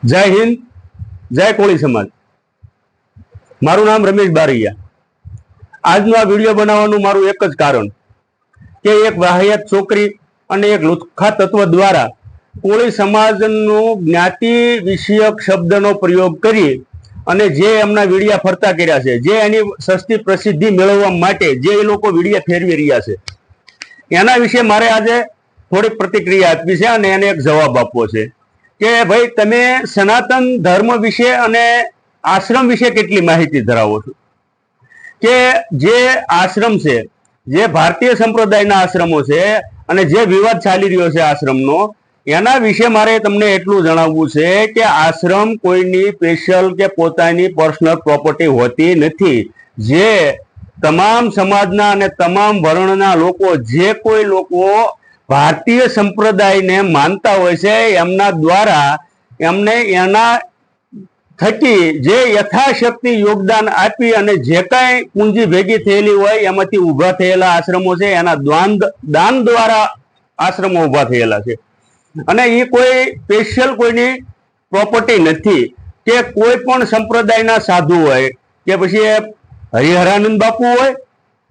જય હિન્દ, જય કોળી સમાજ। મારું નામ રમેશ બારૈયા। આજનો આ વિડીયો બનાવવાનું મારું એક જ કારણ કે એક વાહિયાત છોકરી અને એક લુખ્ખા તત્વ દ્વારા કોળી સમાજનો જ્ઞાતિ વિષયક શબ્દનો પ્રયોગ કરી અને જે એમના વિડિયા ફરતા કર્યા છે, જે એની સસ્તી પ્રસિદ્ધિ મેળવવા માટે જે એ લોકો વિડિયા ફેરવી રહ્યા છે, એના વિશે મારે આજે થોડીક પ્રતિક્રિયા આપવી છે અને એને એક જવાબ આપવો છે કે ભાઈ તમે સનાતન ધર્મ વિશે અને આશ્રમ વિશે કેટલી માહિતી ધરાવો છો? કે જે આશ્રમ છે, જે ભારતીય સંપ્રદાયના આશ્રમો છે અને જે વિવાદ ચાલી રહ્યો છે આશ્રમનો, એના વિશે મારે તમને એટલું જણાવવું છે કે આશ્રમ કોઈની સ્પેશિયલ કે પોતાની પર્સનલ પ્રોપર્ટી હોતી નથી। જે તમામ સમાજના અને તમામ વર્ણના લોકો, જે કોઈ લોકો ભારતીય સંપ્રદાયને માનતા હોય છે, એમના દ્વારા એમને એના થકી જે યથાશક્તિ યોગદાન આપી અને જે કાંઈ પૂંજી ભેગી થયેલી હોય એમાંથી ઊભા થયેલા આશ્રમો છે, એના દાન દ્વારા આશ્રમો ઊભા થયેલા છે અને એ કોઈ સ્પેશિયલ કોઈની પ્રોપર્ટી નથી કે કોઈ પણ સંપ્રદાયના સાધુ હોય કે પછી હરિહરાનંદ બાપુ હોય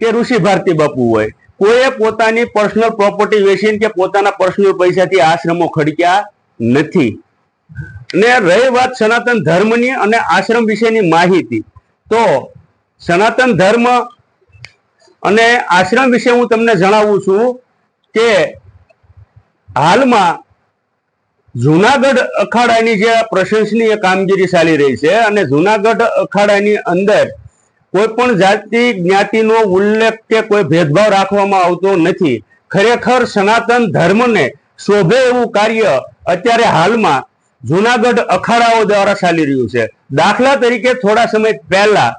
કે ઋષિ ભારતી બાપુ હોય, કોઈએ પોતાની પર્સનલ પ્રોપર્ટી વેચીને કે પોતાના પર્સનલ પૈસાથી આશ્રમો ખડક્યા નથી। ને રહી વાત સનાતન ધર્મની અને આશ્રમ વિશેની માહિતી, તો સનાતન ધર્મ અને આશ્રમ વિશે હું તમને જણાવું છું કે હાલમાં જુનાગઢ અખાડાની જે પ્રશંસનીય કામગીરી ચાલી રહી છે અને જુનાગઢ અખાડાની અંદર કોઈ પણ જાતિ જ્ઞાતિનો ઉલ્લેખ કે કોઈ ભેદભાવ રાખવામાં આવતો નથી। ખરેખર સનાતન ધર્મને શોભે એવું કાર્ય અત્યારે હાલમાં જુનાગઢ અખાડાઓ દ્વારા ચાલી રહ્યું છે। દાખલા તરીકે થોડા સમય પહેલા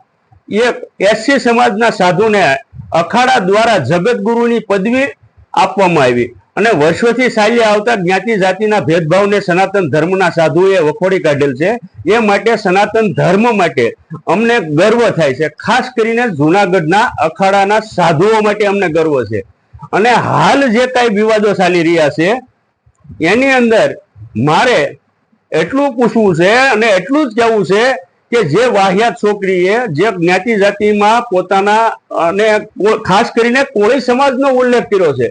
એક એસસી સમાજના સાધુને અખાડા દ્વારા જગતગુરુની પદવી આપવામાં આવી અને વર્ષોથી ચાલી આવતા જ્ઞાતિ જાતિના ભેદભાવને સનાતન ધર્મના સાધુએ વખોડી કાઢેલ છે। એ માટે સનાતન ધર્મ માટે અમને ગર્વ થાય છે, ખાસ કરીને જુનાગઢના અખાડાના સાધુઓ માટે અમને ગર્વ છે। અને હાલ જે કાંઈ વિવાદો ચાલી રહ્યા છે એની અંદર મારે એટલું પૂછવું છે અને એટલું જ કહેવું છે કે જે વાહિયાત છોકરીએ જે જ્ઞાતિ જાતિમાં પોતાના અને ખાસ કરીને કોળી સમાજનો ઉલ્લેખ કર્યો છે,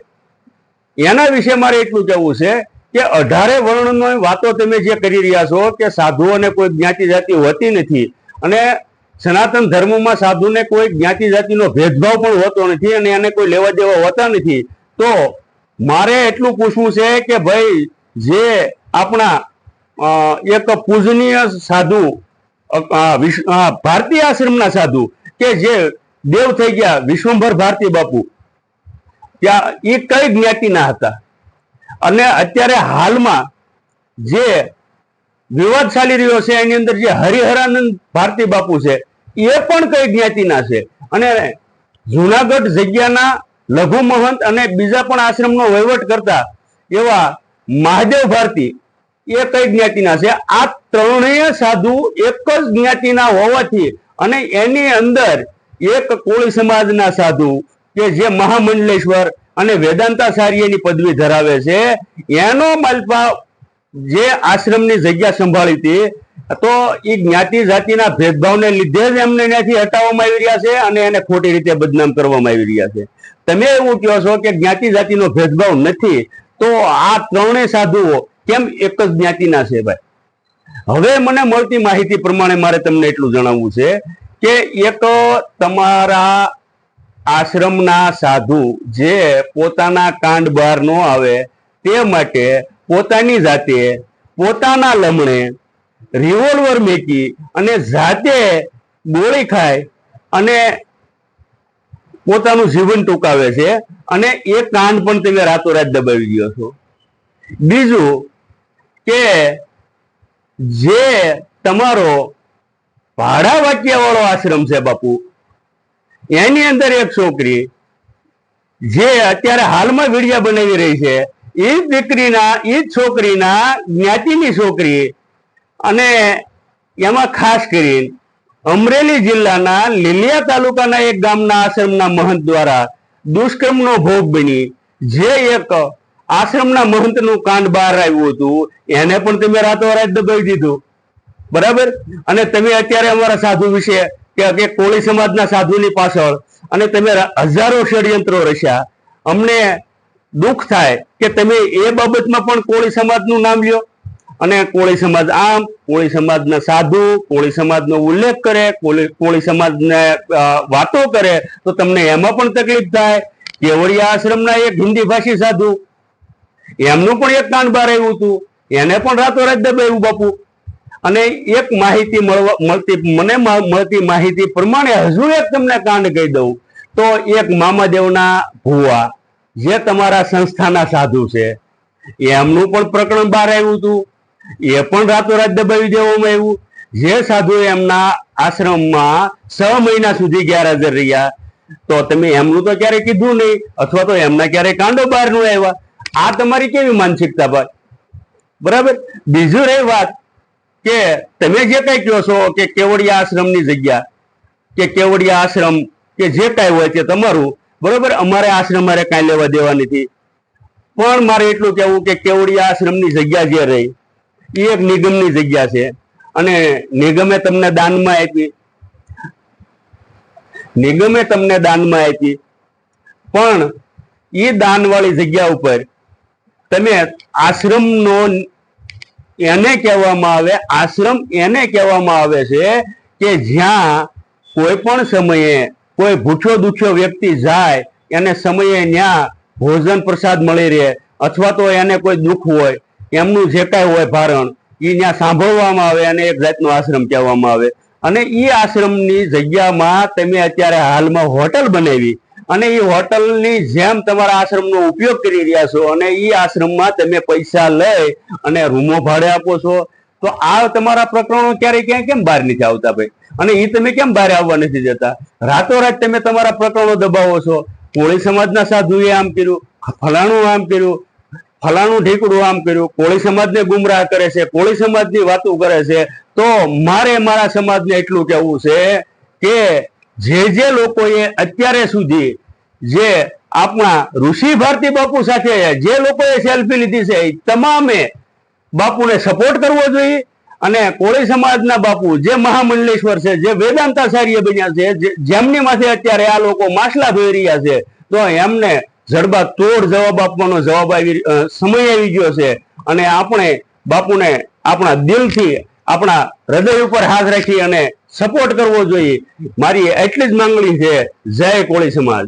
એના વિશે મારે એટલું કહેવું છે કે 18 વર્ણની વાતો તમે જે કરી રહ્યા છો કે સાધુઓને કોઈ જ્ઞાતિ જાતિ હોતી નથી અને સનાતન ધર્મમાં સાધુને કોઈ જ્ઞાતિ જાતિનો ભેદભાવ પણ હોતો નથી અને એને કોઈ લેવા દેવા હોતા નથી, તો મારે એટલું પૂછવું છે કે ભાઈ જે આપણા એક પૂજનીય સાધુ ભારતીય આશ્રમના સાધુ કે જે દેવ થઈ ગયા વિશ્વંભર ભારતી બાપુ, ત્યાં એ કઈ જ્ઞાતિના હતા અને અત્યારે હાલમાં જે વિવાદ ચાલી રહ્યો છે એની અંદર જે હરિહરાનંદ ભારતી બાપુ છે એ પણ કઈ જ્ઞાતિના છે અને જુનાગઢ જગ્યાના લઘુ મહંત અને બીજા પણ આશ્રમનો વહીવટ કરતા એવા મહાદેવ ભારતી એ કઈ જ્ઞાતિના છે? આ ત્રણેય સાધુ એક જ જ્ઞાતિના હોવાથી અને એની અંદર એક કોળી સમાજના સાધુ કે જે મહામંડલેશ્વર અને વેદાંતાચાર્યની પદવી ધરાવે છે, એનો માલપા જે આશ્રમની જગ્યા સંભાળી હતી, તો એ જ્ઞાતિ જાતિના ભેદભાવને લીધે જ એમને ત્યાંથી હટાવવામાં આવી રહ્યા છે અને એને ખોટી રીતે બદનામ કરવામાં આવી રહ્યા છે। તમે એવું કહો છો કે જ્ઞાતિ જાતિનો ભેદભાવ નથી, તો આ ત્રણેય સાધુઓ કેમ એક જ જ્ઞાતિના છે? ભાઈ, હવે મને મળતી માહિતી પ્રમાણે મારે તમને એટલું જણાવવું છે કે એક તમારા આશ્રમના સાધુ જે પોતાના કાંડ બહાર ન આવે તે માટે પોતાની જાતે પોતાના લમણે રિવોલ્વર મેકી અને જાતે ગોળી ખાય અને પોતાનું જીવન ટૂંકાવે છે અને એ કાંડ પણ તમે રાતોરાત દબાવી ગયો છો। બીજું કે જે તમારો ભાડા વાટિયા વાળો આશ્રમ છે બાપુ, એની અંદર એક છોકરી જે અત્યારે હાલમાં વિડિયા બનાવી રહી છે, એ દીકરીના એ છોકરીના જ્ઞાતિની છોકરી અને એમાં ખાસ કરીને અમરેલી જિલ્લાના લીલિયા તાલુકાના એક ગામના આશ્રમના મહંત દ્વારા દુષ્કર્મનો ભોગ બની જે એક આશ્રમના મહંતનું કાંડ બહાર આવ્યું હતું, એને પણ તમે રાતોરાત દબાવી દીધું। બરાબર. અને તમે અત્યારે અમારા સાધુ વિશે કે કોળી સમાજના સાધુની પાછળ અને તમે હજારો ષડયંત્રો રચ્યા. અમને દુઃખ થાય કે તમે એ બાબતમાં પણ કોળી સમાજનું નામ લ્યો અને કોળી સમાજ આમ, કોળી સમાજના સાધુ, કોળી સમાજનો ઉલ્લેખ કરે, કોળી સમાજને વાતો કરે તો તમને એમાં પણ તકલીફ થાય. કેવડિયા આશ્રમના એક હિન્દી ભાષી સાધુ, એમનું પણ એક કાંડ બહાર આવ્યું હતું, એને પણ રાતોરાત દબાવ્યું બાપુ. અને એક માહિતી મને મળતી માહિતી પ્રમાણે હજુ એક તમને કાંડ કહી દઉં તો એક મામાદેવના ભુવા જે તમારા સંસ્થાના સાધુ છે એમનું પણ પ્રકરણ બહાર આવ્યું હતું, એ પણ રાતોરાત દબાવી દેવામાં આવ્યું. જે સાધુ એમના આશ્રમમાં 6 મહિના સુધી ગેરહાજર રહ્યા તો તમે એમનું તો ક્યારેય કીધું નહીં અથવા તો એમના ક્યારેય કાંડો બહાર ન આવ્યા. આ તમારી કેવી માનસિકતા ભાઈ? બરાબર. બીજું રહી વાત કે તમે જે કઈ કહો છો કે કેવડિયા આશ્રમની જગ્યા કે કેવડિયા આશ્રમ કે જે કાંઈ હોય તે તમારું, બરોબર. અમારે આશ્રમ મારે કાંઈ લેવા દેવા નથી. પણ મારે એટલું કહેવું કે કેવડિયા આશ્રમની જગ્યા જે રહી એ એક નિગમની જગ્યા છે અને નિગમે તમને દાનમાં આપી. નિગમે તમને દાનમાં આપી પણ એ દાનવાળી જગ્યા ઉપર તમે આશ્રમનો એને કહેવામાં આવે, આશ્રમ એને કહેવામાં આવે છે કે જ્યાં કોઈ પણ સમયે કોઈ ભૂખ્યો દુખ્યો વ્યક્તિ જાય એને સમયે ત્યાં ભોજન પ્રસાદ મળી રહે અથવા તો એને કોઈ દુઃખ હોય એમનું જે કાંઈ હોય ભારણ એ ત્યાં સાંભળવામાં આવે અને એક જાતનો આશ્રમ કહેવામાં આવે. અને એ આશ્રમની જગ્યામાં તમે અત્યારે હાલમાં હોટલ બનાવી અને એ હોટલની જેમ તમારા આશ્રમનો ઉપયોગ કરી રહ્યા છો અને એ આશ્રમમાં તમે પૈસા લઈ અને રૂમો ભાડે આપો છો. તો આ તમારા પ્રકરણો ક્યારેય ક્યાંય કેમ બહાર નથી આવતા ભાઈ? અને એ તમે કેમ બહાર આવવા નથી દેતા? રાતોરાત તમે તમારા પ્રકરણો દબાવો છો. કોળી સમાજના સાધુએ આમ કર્યું, ફલાણું આમ કર્યું, ફલાણું ઢીકડું આમ કર્યું, કોળી સમાજને ગુમરાહ કરે છે, કોળી સમાજની વાતો કરે છે. તો મારે મારા સમાજને એટલું કહેવું છે કે જે લોકોએ અત્યારે સુધી જે આપણા ઋષિ ભારતી બાપુ સાથે જે લોકોએ સેલ્ફી લીધી છે તમામે બાપુને સપોર્ટ કરવો જોઈએ. અને કોળી સમાજના બાપુ જે મહામંડલેશ્વર છે, જે વેદાંતાચાર્ય બન્યા છે, જેમની માથે અત્યારે આ લોકો માછલા ધોઈ રહ્યા છે, તો એમને જડબા તોડ જવાબ આપવાનો સમય આવી ગયો છે. અને આપણે બાપુને આપણા દિલથી આપણા હૃદય ઉપર હાથ રાખી અને સપોર્ટ કરવો જોઈએ. મારી એટલી જ માંગણી છે. જય કોળી સમાજ.